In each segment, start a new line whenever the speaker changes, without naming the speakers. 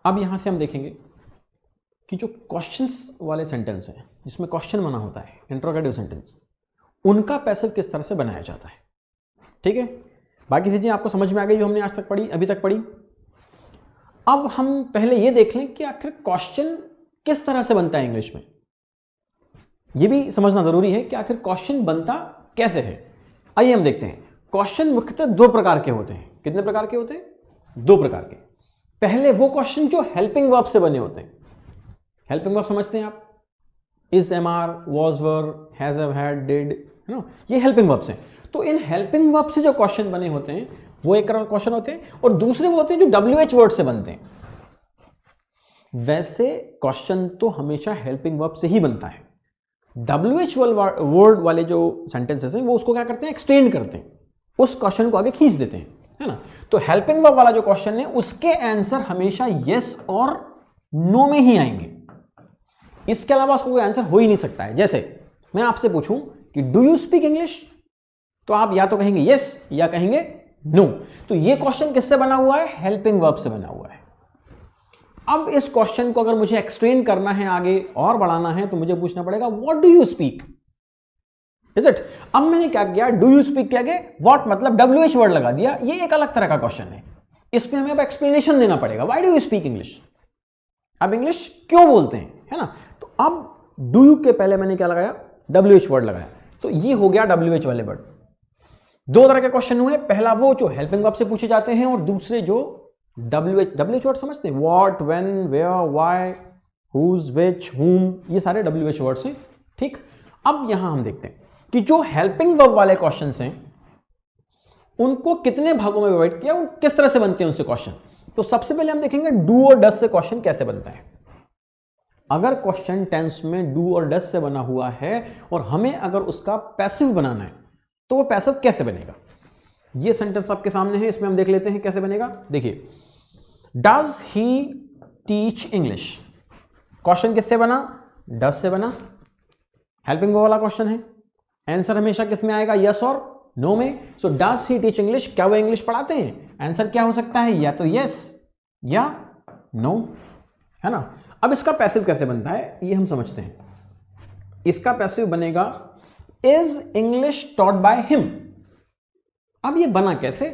अब यहां से हम देखेंगे कि जो क्वेश्चंस वाले सेंटेंस हैं जिसमें क्वेश्चन बना होता है, इंट्रोगेटिव सेंटेंस, उनका पैसिव किस तरह से बनाया जाता है। ठीक है, बाकी चीजें आपको समझ में आ गई जो हमने आज तक पढ़ी, अभी तक पढ़ी। अब हम पहले ये देख लें कि आखिर क्वेश्चन किस तरह से बनता है इंग्लिश में। यह भी समझना जरूरी है कि आखिर क्वेश्चन बनता कैसे है। आइए हम देखते हैं। क्वेश्चन मुख्यतः दो प्रकार के होते हैं। कितने प्रकार के होते हैं? दो प्रकार के। पहले वो क्वेश्चन जो हेल्पिंग वर्ब से बने होते हैं। हेल्पिंग वर्ब समझते हैं आप? Is, am are, was, were, has, have, had, did, है ना, ये हेल्पिंग वर्ब्स हैं। तो इन हेल्पिंग वर्ब से जो क्वेश्चन बने होते हैं वो एक क्वेश्चन होते हैं, और दूसरे वो होते हैं जो WH वर्ड से बनते हैं। वैसे क्वेश्चन तो हमेशा हेल्पिंग वर्ब से ही बनता है। WH वर्ड वाले जो सेंटेंसेस हैं वो उसको क्या करते हैं? एक्सटेंड करते हैं, उस क्वेश्चन को आगे खींच देते हैं, है ना। तो हेल्पिंग वर्ब वाला जो क्वेश्चन है उसके आंसर हमेशा यस और नो में ही आएंगे। इसके अलावा उसको कोई आंसर हो ही नहीं सकता है। जैसे मैं आपसे पूछूं कि डू यू स्पीक इंग्लिश, तो आप या तो कहेंगे यस या कहेंगे नो। तो ये क्वेश्चन किससे बना हुआ है? हेल्पिंग वर्ब से बना हुआ है। अब इस क्वेश्चन को अगर मुझे एक्सटेंड करना है, आगे और बढ़ाना है, तो मुझे पूछना पड़ेगा what do you speak, is it. अब मैंने क्या किया? डू यू स्पीक के आगे व्हाट मतलब WH वर्ड लगा दिया। ये एक अलग तरह का क्वेश्चन है, इसमें हमें अब एक्सप्लेनेशन देना पड़ेगा। Why do you speak English, अब इंग्लिश क्यों बोलते हैं, है ना। तो अब डू यू के पहले मैंने क्या लगाया? WH वर्ड लगाया। तो ये हो गया WH वाले वर्ड। दो तरह के क्वेश्चन हुए, पहला वो जो हेल्पिंग वर्ब से पूछे जाते हैं, और दूसरे जो WH वर्ड समझते हैं, what, when, where, why, whose, which, whom, ये सारे WH वर्ड्स हैं। ठीक, अब यहां हम देखते हैं कि जो हेल्पिंग वर्ब वाले क्वेश्चंस हैं उनको कितने भागों में डिवाइड किया, किस तरह से बनते हैं उनसे क्वेश्चन। तो सबसे पहले हम देखेंगे डू और डस से क्वेश्चन कैसे बनता है। अगर क्वेश्चन टेंस में डू और डस से बना हुआ है और हमें अगर उसका पैसिव बनाना है तो वो पैसिव कैसे बनेगा। ये सेंटेंस आपके सामने है, इसमें हम देख लेते हैं कैसे बनेगा। देखिए, does he teach English, question किससे बना? डस से बना, हेल्पिंग वर्ब वाला क्वेश्चन है। आंसर हमेशा किस में आएगा? यस और नो में। So does he teach English, क्या वो इंग्लिश पढ़ाते हैं? आंसर क्या हो सकता है? या तो यस या नो, है ना। अब इसका पैसिव कैसे बनता है ये हम समझते हैं। इसका पैसिव बनेगा is English taught by him. अब ये बना कैसे?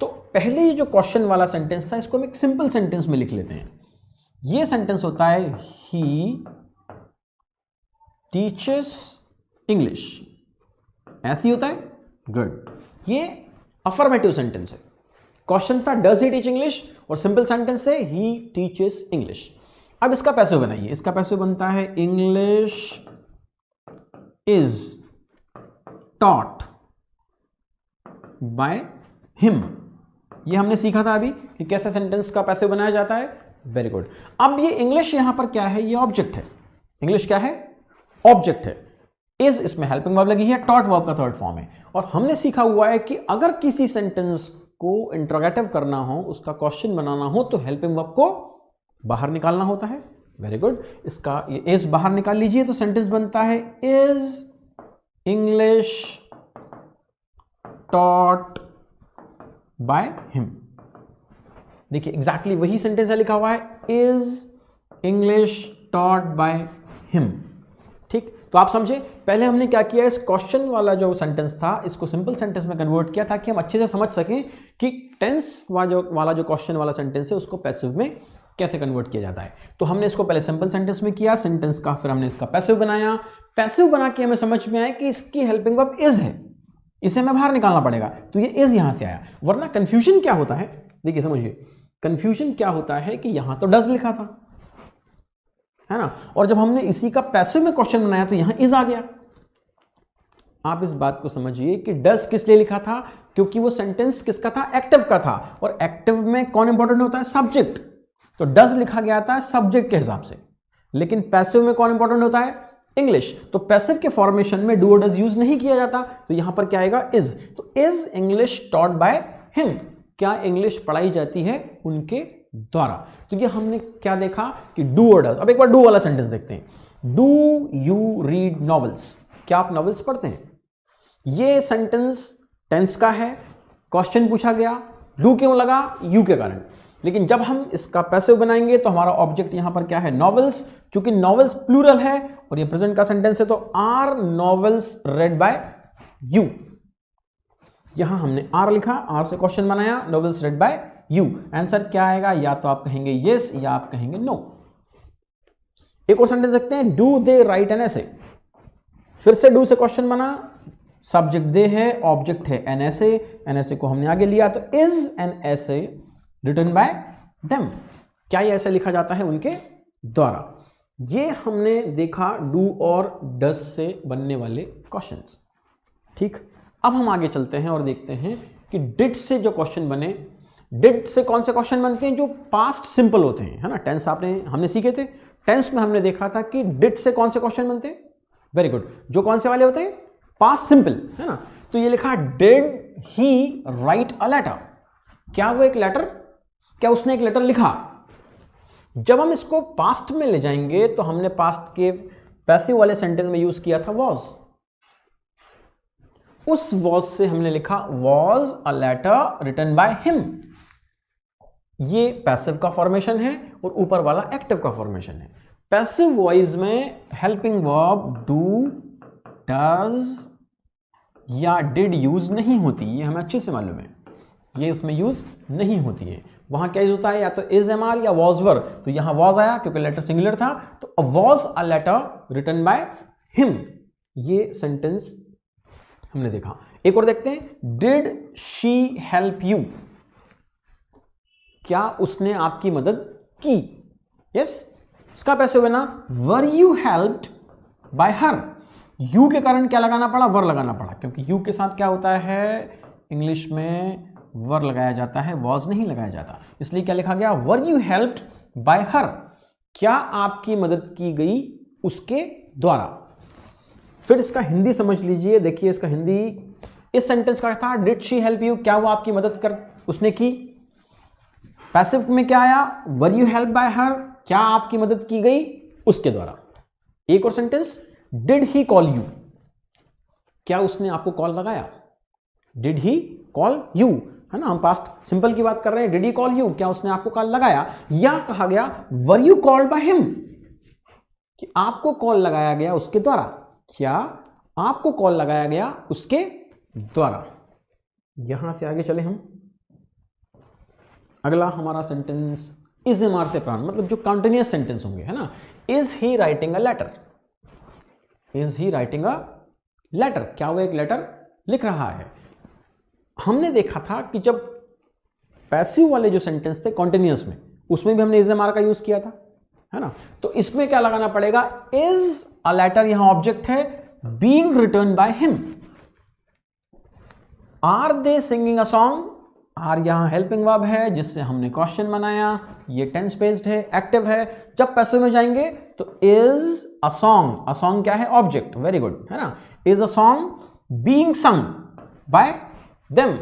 तो पहले ये जो क्वेश्चन वाला सेंटेंस था इसको हम एक सिंपल सेंटेंस में लिख लेते हैं। ये सेंटेंस होता है ही टीचेस इंग्लिश, ऐसे ही होता है। गुड, ये अफर्मेटिव सेंटेंस है। क्वेश्चन था डज ही टीच इंग्लिश, और सिंपल सेंटेंस है ही टीचेस इंग्लिश। अब इसका पैसिव बनाइए। इसका पैसिव बनता है English is taught by him. ये हमने सीखा था अभी कि कैसे सेंटेंस का पैसिव बनाया जाता है। Very good. अब ये इंग्लिश यहां पर क्या है? ये ऑब्जेक्ट है। इंग्लिश क्या है? ऑब्जेक्ट है। इज इसमें हेल्पिंग वर्ब लगी है, टॉट वर्ब का थर्ड फॉर्म है। और हमने सीखा हुआ है कि अगर किसी सेंटेंस को इंट्रोगेटिव करना हो, उसका क्वेश्चन बनाना हो, तो हेल्पिंग वर्ब को बाहर निकालना होता है। Very good. इसका ये इज बाहर निकाल लीजिए तो सेंटेंस बनता है is English taught by him. देखिए एग्जैक्टली वही सेंटेंस है लिखा हुआ है, is English taught by him. ठीक, तो आप समझे पहले हमने क्या किया, इस क्वेश्चन वाला जो सेंटेंस था इसको सिंपल सेंटेंस में कन्वर्ट किया ताकि हम अच्छे से समझ सकें कि टेंस वाला जो क्वेश्चन वाला सेंटेंस है उसको पैसिव में कैसे कन्वर्ट किया जाता है। तो हमने इसको पहले सिंपल सेंटेंस में किया, सेंटेंस का, फिर हमने इसका पैसिव बनाया। पैसिव बना के हमें समझ में आया कि इसकी हेल्पिंग वर्ब इज है, इसे हमें बाहर निकालना पड़ेगा, तो ये इज यहां से आया। वरना कंफ्यूजन क्या होता है, देखिए समझिए, कंफ्यूजन क्या होता है कि यहां तो डज लिखा था, है ना, और जब हमने इसी का पैसिव में क्वेश्चन बनाया तो यहां इज आ गया। आप इस बात को समझिए कि डज किस लिए लिखा था, क्योंकि वो सेंटेंस किसका था? एक्टिव का था, और एक्टिव में कौन इंपॉर्टेंट होता है? सब्जेक्ट। तो डज लिखा गया था सब्जेक्ट के हिसाब से, लेकिन पैसिव में कौन इंपॉर्टेंट होता है? इंग्लिश। तो पैसिव के फॉर्मेशन में डू और डज यूज नहीं किया जाता, तो यहां पर क्या आएगा? इज। तो is English taught by him, क्या इंग्लिश पढ़ाई जाती है उनके द्वारा। तो ये हमने क्या देखा कि डू और डज। अब एक बार डू वाला सेंटेंस देखते हैं। डू यू रीड नॉवेल्स, क्या आप नॉवेल्स पढ़ते हैं? ये सेंटेंस टेंस का है, क्वेश्चन पूछा गया, डू क्यों लगा? यू के कारण। लेकिन जब हम इसका पैसिव बनाएंगे तो हमारा ऑब्जेक्ट यहां पर क्या है, नॉवेल्स। चूंकि नॉवेल्स प्लूरल है और ये प्रेजेंट का सेंटेंस है, तो are novels read by you. यहां हमने आर लिखा, आर से क्वेश्चन बनाया, novels read by you. Answer क्या आएगा, या तो आप कहेंगे यस या आप कहेंगे नो। एक और सेंटेंस देखते हैं, do they right an essay. फिर से डू से क्वेश्चन बना, सब्जेक्ट दे है, ऑब्जेक्ट है एन एसे, एन एसे को हमने आगे लिया, तो is an essay written by them. क्या ये ऐसे लिखा जाता है उनके द्वारा। ये हमने देखा डू और डस से बनने वाले क्वेश्चंस। ठीक, अब हम आगे चलते हैं और देखते हैं कि डिड से जो क्वेश्चन बने, डिड से कौन से क्वेश्चन बनते हैं, जो पास्ट सिंपल होते हैं, है ना। टेंस हमने सीखे थे, टेंस में हमने देखा था कि डिड से कौन से क्वेश्चन बनते हैं, वेरी गुड, जो कौन से वाले होते हैं, पास्ट सिंपल, है ना। तो ये लिखा did he write a letter, क्या वो एक लेटर, क्या उसने एक लेटर लिखा। जब हम इसको पास्ट में ले जाएंगे तो हमने पास्ट के पैसिव वाले सेंटेंस में यूज किया था वॉज। उस वॉज से हमने लिखा was a letter written by him. ये पैसिव का फॉर्मेशन है और ऊपर वाला एक्टिव का फॉर्मेशन है। पैसिव वॉइस में हेल्पिंग वर्ब डू, डज या डिड यूज नहीं होती, ये हमें अच्छे से मालूम है, ये उसमें यूज नहीं होती है। वहां क्या यूज होता है, या तो इज एम आर या वॉज वर। तो यहां वॉज आया क्योंकि लेटर सिंगुलर था, तो was a letter written by him. ये सेंटेंस हमने देखा। एक और देखते हैं, डिड शी हेल्प यू, क्या उसने आपकी मदद की। यस, इसका पैसिव है ना, were you helped bye her. You के कारण क्या लगाना पड़ा, वर लगाना पड़ा, क्योंकि यू के साथ क्या होता है, इंग्लिश में वर लगाया जाता है, वॉज नहीं लगाया जाता, इसलिए क्या लिखा गया, वर यू हेल्प्ड बाय हर, क्या आपकी मदद की गई उसके द्वारा। फिर इसका हिंदी समझ लीजिए, देखिए इसका हिंदी, इस सेंटेंस का था डिड शी हेल्प यू, क्या वो आपकी मदद उसने की। पैसिव में क्या आया, वर यू हेल्प बाय हर, क्या आपकी मदद की गई उसके द्वारा। एक और sentence, did he call you, क्या उसने आपको कॉल लगाया। डिड ही कॉल यू, है ना, हम पास्ट सिंपल की बात कर रहे हैं। डिड ही कॉल यू, क्या उसने आपको कॉल लगाया। या कहा गया were you called by him, कि आपको कॉल लगाया गया उसके द्वारा, क्या आपको कॉल लगाया गया उसके द्वारा। यहां से आगे चले हम, अगला हमारा सेंटेंस इज एम आर से प्रारंभ, मतलब जो कंटिन्यूअस सेंटेंस होंगे, है ना। Is he writing a letter, is he writing a letter, क्या वो एक लेटर लिख रहा है। हमने देखा था कि जब पैसिव वाले जो सेंटेंस थे कॉन्टिन्यूअस में, उसमें भी हमने इज एम आर का यूज किया था, है ना। तो इसमें क्या लगाना पड़ेगा, इज अ लेटर यहां ऑब्जेक्ट है, being written by him. Are they singing a song, are यहां हेल्पिंग वर्ब है जिससे हमने क्वेश्चन बनाया, ये टेंस बेस्ड है, एक्टिव है। जब पैसिव में जाएंगे तो is a song, a song क्या है, ऑब्जेक्ट, वेरी गुड, है ना। Is a song being sung by them,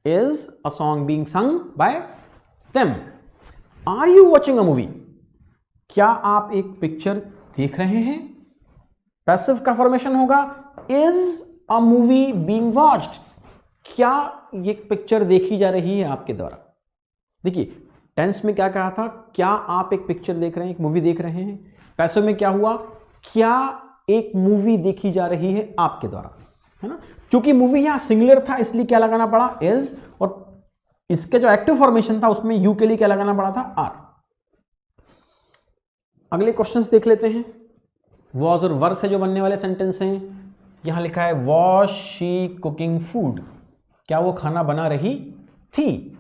is a song being sung by them. Are you watching a movie, क्या आप एक पिक्चर देख रहे हैं। पैसिव का फॉर्मेशन होगा is a movie being watched, क्या ये पिक्चर देखी जा रही है आपके द्वारा। देखिए टेंस में क्या कहा था, क्या आप एक पिक्चर देख रहे हैं, एक मूवी देख रहे हैं। पैसिव में क्या हुआ, क्या एक मूवी देखी जा रही है आपके द्वारा, है ना। क्योंकि मूवी यहां सिंगुलर था इसलिए क्या लगाना पड़ा, इज, और इसके जो एक्टिव फॉर्मेशन था उसमें यू के लिए क्या लगाना पड़ा था, आर। अगले क्वेश्चंस देख लेते हैं। वॉज और वर से जो बनने वाले सेंटेंस हैं, यहां लिखा है वॉज शी कुकिंग फूड, क्या वो खाना बना रही थी।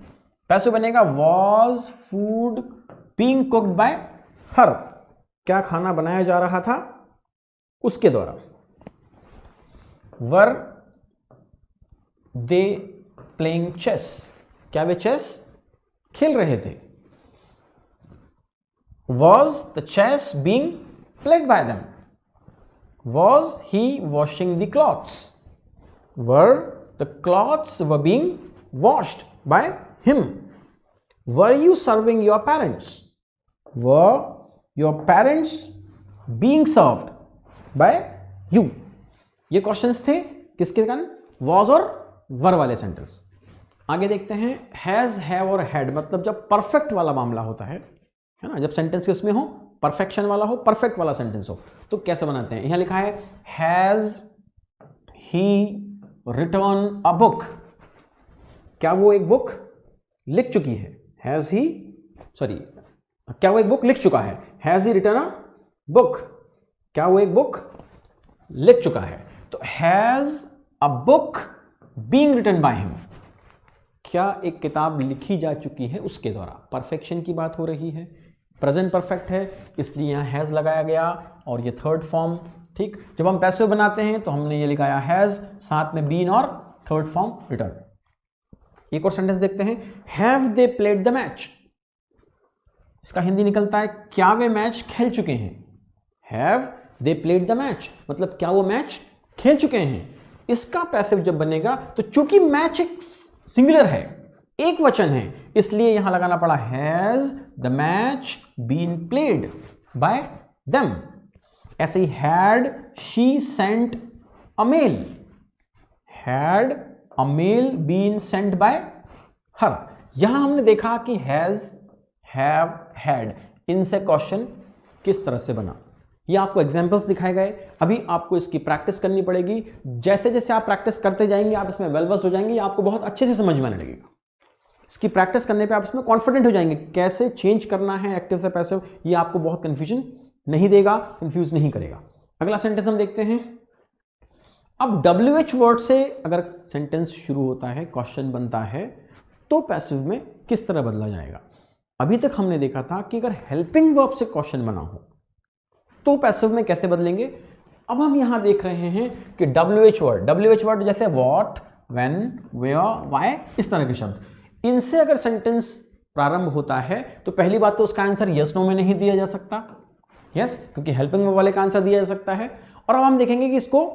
पैसिव बनेगा was food being cooked bye हर, क्या खाना बनाया जा रहा था उसके द्वारा। वर दे प्लेइंग चेस, क्या वे चेस खेल रहे थे। Was the chess being played by them, was he washing the clothes, were the clothes were being washed by him. Were you serving your parents, were your parents being served by you. ये questions थे किसके कारण, was और वर वाले sentence. आगे देखते हैं has, have और हैड, मतलब जब परफेक्ट वाला मामला होता है ना, जब सेंटेंस किसमें हो, परफेक्शन वाला हो, परफेक्ट वाला सेंटेंस हो, तो कैसे बनाते हैं। यहां लिखा है has he written a book, क्या वो एक बुक लिख चुकी है, हैज ही, सॉरी, क्या वो एक बुक लिख चुका है, has he written a book, क्या वो एक बुक लिख चुका है। तो has a book being written by him, क्या एक किताब लिखी जा चुकी है उसके द्वारा, परफेक्शन की बात हो रही है, प्रेजेंट परफेक्ट है इसलिए यहां हैज लगाया गया, और ये थर्ड फॉर्म, ठीक। जब हम पैसिव बनाते हैं तो हमने ये लिखाया हैज, साथ में बीन और थर्ड फॉर्म रिटर्न। एक और सेंटेंस देखते हैं, have they played the match, इसका हिंदी निकलता है क्या वे मैच खेल चुके हैं, have they played the match, मतलब क्या वो मैच खेल चुके हैं। इसका पैसिव जब बनेगा तो चूंकि मैच एक सिंगुलर है, एक वचन है, इसलिए यहां लगाना पड़ा has the match been played by them. ऐसे ही had she sent a mail, had a mail been sent by her. यहां हमने देखा कि हैज, हैव, हैड, इनसे क्वेश्चन किस तरह से बना, ये आपको एग्जांपल्स दिखाए गए। अभी आपको इसकी प्रैक्टिस करनी पड़ेगी, जैसे जैसे आप प्रैक्टिस करते जाएंगे आप इसमें वेल वर्स्ड हो जाएंगे, आपको बहुत अच्छे से समझ में आने लगेगा। इसकी प्रैक्टिस करने पे आप इसमें कॉन्फिडेंट हो जाएंगे, कैसे चेंज करना है एक्टिव से पैसिव, ये आपको बहुत कंफ्यूजन नहीं देगा, कंफ्यूज नहीं करेगा। अगला सेंटेंस हम देखते हैं। अब WH वर्ड से अगर सेंटेंस शुरू होता है, क्वेश्चन बनता है, तो पैसिव में किस तरह बदला जाएगा। अभी तक हमने देखा था कि अगर हेल्पिंग वर्ब से क्वेश्चन बना हो तो पैसिव में कैसे बदलेंगे। अब हम यहां देख रहे हैं कि WH वर्ड जैसे व्हाट, व्हेन, वेयर, व्हाई, इस तरह के शब्द, इनसे अगर सेंटेंस प्रारंभ होता है तो पहली बात तो उसका आंसर यस नो में नहीं दिया जा सकता, यस, क्योंकि हेल्पिंग वर्ब वाले का आंसर दिया जा सकता है। और अब हम देखेंगे कि इसको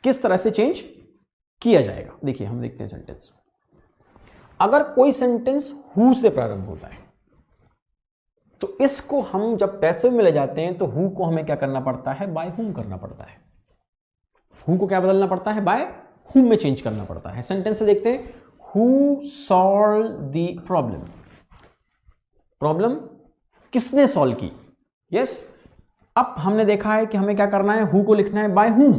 किस तरह से चेंज किया जाएगा। देखिए हम देखते हैं सेंटेंस, अगर कोई सेंटेंस हु से प्रारंभ होता है तो इसको हम जब पैसिव में ले जाते हैं तो हु को हमें क्या करना पड़ता है, बाय हुम करना पड़ता है। हु को क्या बदलना पड़ता है, बाय हुम में चेंज करना पड़ता है। सेंटेंस से देखते हैं, who solve the problem, problem किसने सॉल्व की, यस। अब हमने देखा है कि हमें क्या करना है, हु को लिखना है बाय हुम,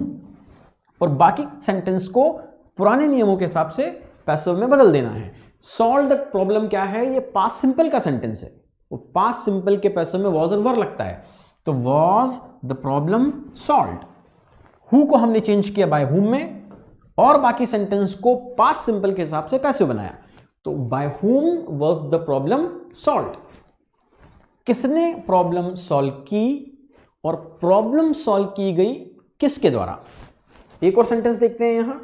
और बाकी सेंटेंस को पुराने नियमों के हिसाब से पैसिव में बदल देना है। सॉल्व द प्रॉब्लम क्या है, ये पास्ट सिंपल का सेंटेंस है, वो पास्ट सिंपल के पैसिव में वॉज और वर लगता है, तो was the problem solved. Who को हमने चेंज किया बाय हुम में, और बाकी सेंटेंस को पास्ट सिंपल के हिसाब से पैसिव बनाया, तो by whom was the problem solved, किसने प्रॉब्लम सॉल्व की, और प्रॉब्लम सॉल्व की गई किसके द्वारा। एक और सेंटेंस देखते हैं यहां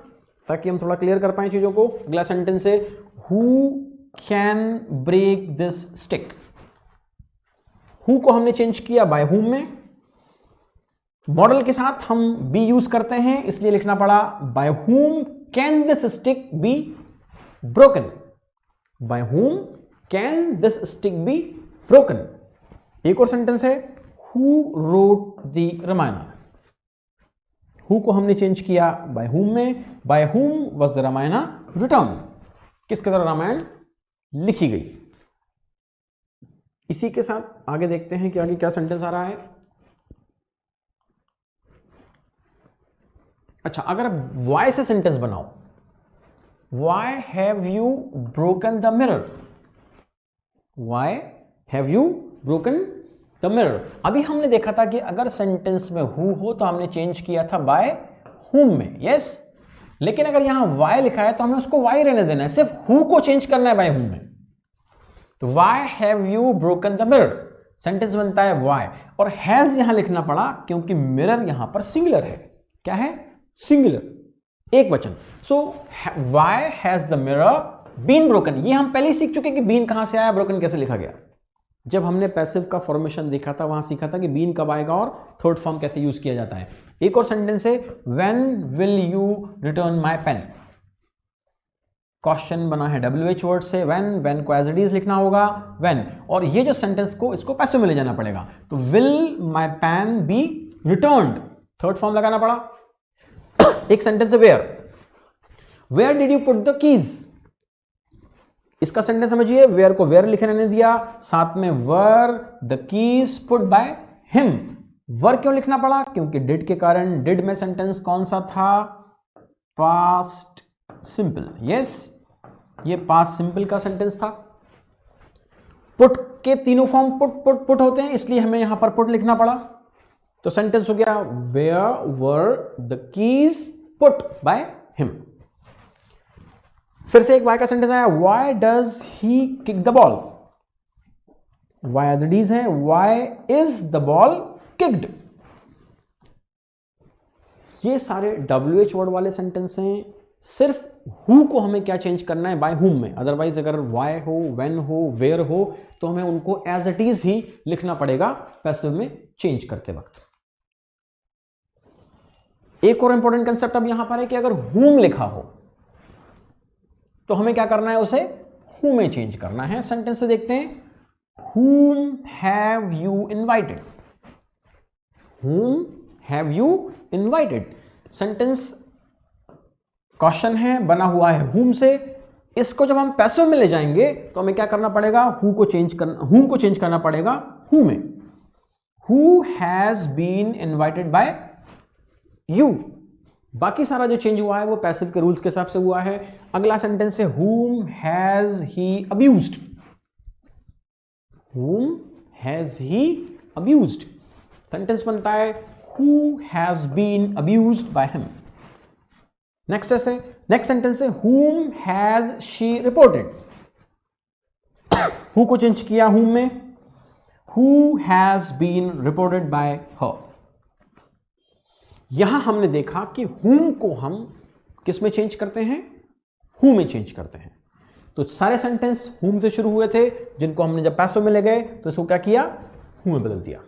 ताकि हम थोड़ा क्लियर कर पाए चीजों को। अगला सेंटेंस है, who can break this stick, who को हमने चेंज किया बाय हुम में, मॉडल के साथ हम बी यूज करते हैं इसलिए लिखना पड़ा by whom can this stick be broken, by whom can this stick be broken. एक और सेंटेंस है, who wrote the Ramayana, who को हमने चेंज किया बाय हुम में, by whom was the Ramayan return, किसके द्वारा रामायण लिखी गई। इसी के साथ आगे देखते हैं कि आगे क्या सेंटेंस आ रहा है। अच्छा, अगर वाई से सेंटेंस बनाओ, why have you broken the mirror, why have you broken the mirror. अभी हमने देखा था कि अगर सेंटेंस में हु हो तो हमने चेंज किया था बाय हुम में, यस, लेकिन अगर यहां वाई लिखा है तो हमें उसको वाई रहने देना है, सिर्फ हु को चेंज करना है बाय हुम में। तो why have you broken the mirror, sentence बनता है वाई, और हैज यहां लिखना पड़ा क्योंकि मिरर यहां पर सिंगुलर है। क्या है, सिंगुलर, एक वचन। So why has the mirror been broken, ये हम पहले ही सीख चुके कि बीन कहां से आया, ब्रोकन कैसे लिखा गया। जब हमने पैसिव का फॉर्मेशन देखा था वहां सीखा था कि बीन कब आएगा और थर्ड फॉर्म कैसे यूज किया जाता है। एक और सेंटेंस है, when will you return my pen, question बना है WH वर्ड से, व्हेन को एज इट इज लिखना होगा व्हेन, और ये जो सेंटेंस को इसको पैसिव में ले जाना पड़ेगा, तो will my pen be returned, third form लगाना पड़ा। एक सेंटेंस है, where did you put the keys, इसका सेंटेंस समझिए, वेयर को वेयर लिखने नहीं दिया, साथ में were the keys put by him. Were क्यों लिखना पड़ा? क्योंकि डिड के कारण। डिड में सेंटेंस कौन सा था? Past simple. यस, ये पास्ट सिंपल का सेंटेंस था। पुट के तीनों फॉर्म पुट पुट पुट होते हैं, इसलिए हमें यहां पर पुट लिखना पड़ा। तो सेंटेंस हो गया where were the keys put by him. फिर से एक वाई का सेंटेंस आया, why does he kick the ball. Why as these है, why is the ball kicked. ये सारे WH वर्ड वाले सेंटेंस हैं। सिर्फ हु को हमें क्या चेंज करना है? बाय हुम में। अदरवाइज अगर वाई हो, व्हेन हो, वेयर हो तो हमें उनको एज इट इज ही लिखना पड़ेगा पैसिव में चेंज करते वक्त। एक और इंपॉर्टेंट कंसेप्ट अब यहां पर है कि अगर हुम लिखा हो तो हमें क्या करना है? उसे हु में चेंज करना है। सेंटेंस से देखते हैं, whom have you invited? whom have you invited? Sentence question है, बना हुआ है whom से। इसको जब हम पैसिव में ले जाएंगे तो हमें क्या करना पड़ेगा? whom को चेंज करना पड़ेगा who में। who has been invited by you। बाकी सारा जो चेंज हुआ है वो पैसिव के रूल्स के हिसाब से हुआ है। अगला सेंटेंस है whom has he abused? whom has he abused? Sentence बनता है who has been abused by him। Next sentence है whom has she reported? who को चेंज किया whom में, who has been reported by her। यहां हमने देखा कि whom को हम किस में चेंज करते हैं? who में चेंज करते हैं। तो सारे सेंटेंस whom से शुरू हुए थे, जिनको हमने जब पैसिव में ले गए तो इसको क्या किया? who में बदल दिया।